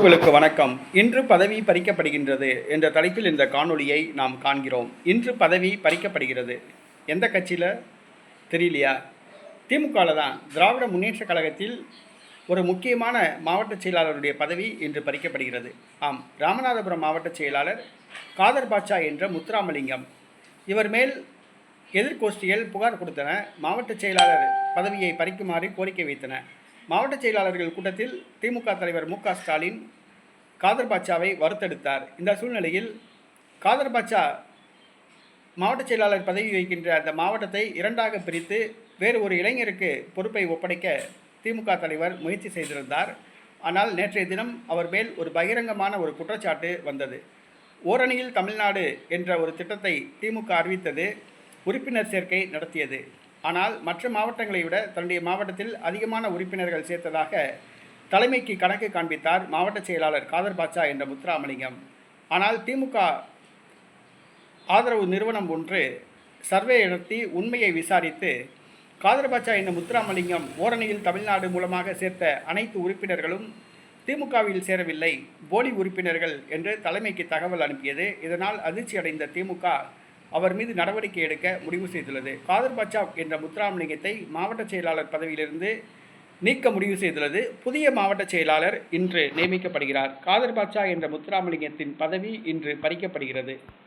உங்களுக்கு வணக்கம். இன்று பதவி பறிக்கப்படுகின்றது என்ற தலைப்பில் இந்த காணொளியை நாம் காண்கிறோம். இன்று பதவி பறிக்கப்படுகிறது. எந்த கட்சியில் தெரியலையா? திமுகவில் தான். திராவிட முன்னேற்றக் கழகத்தில் ஒரு முக்கியமான மாவட்ட செயலாளருடைய பதவி இன்று பறிக்கப்படுகிறது. ஆம், ராமநாதபுரம் மாவட்ட செயலாளர் காதர் பாட்சா என்ற முத்துராமலிங்கம். இவர் மேல் எதிர்கோஷ்டிகள் புகார் கொடுத்தன. மாவட்ட செயலாளர் பதவியை பறிக்குமாறு கோரிக்கை வைத்தன. மாவட்ட செயலாளர்கள் கூட்டத்தில் திமுக தலைவர் மு க ஸ்டாலின் காதர் பாட்சாவை வறுத்தெடுத்தார். இந்த சூழ்நிலையில் காதர் பாட்சா மாவட்ட செயலாளர் பதவி வகிக்கின்ற அந்த மாவட்டத்தை இரண்டாக பிரித்து வேறு ஒரு இளைஞருக்கு பொறுப்பை ஒப்படைக்க திமுக தலைவர் முயற்சி செய்திருந்தார். ஆனால் நேற்றைய தினம் அவர் மேல் ஒரு பகிரங்கமான ஒரு குற்றச்சாட்டு வந்தது. ஓரணியில் தமிழ்நாடு என்ற ஒரு திட்டத்தை திமுக அறிவித்தது, உறுப்பினர் சேர்க்கை நடத்தியது. ஆனால் மற்ற மாவட்டங்களை விட தன்னுடைய மாவட்டத்தில் அதிகமான உறுப்பினர்கள் சேர்த்ததாக தலைமைக்கு கணக்கு காண்பித்தார் மாவட்ட செயலாளர் காதர் பாட்சா என்ற முத்துராமலிங்கம். ஆனால் திமுக ஆதரவு நிறுவனம் ஒன்று சர்வே நடத்தி உண்மையை விசாரித்து காதர் பாட்சா என்ற முத்துராமலிங்கம் ஓரணியில் தமிழ்நாடு மூலமாக சேர்த்த அனைத்து உறுப்பினர்களும் திமுகவில் சேரவில்லை, போலி உறுப்பினர்கள் என்று தலைமைக்கு தகவல் அனுப்பியது. இதனால் அதிர்ச்சி அடைந்த திமுக அவர் மீது நடவடிக்கை எடுக்க முடிவு செய்துள்ளது. காதர் பாட்சா என்ற முத்துராமலிங்கத்தை மாவட்ட செயலாளர் பதவியிலிருந்து நீக்க முடிவு செய்துள்ளது. புதிய மாவட்ட செயலாளர் இன்று நியமிக்கப்படுகிறார். காதர் பாட்சா என்ற முத்துராமலிங்கத்தின் பதவி இன்று பறிக்கப்படுகிறது.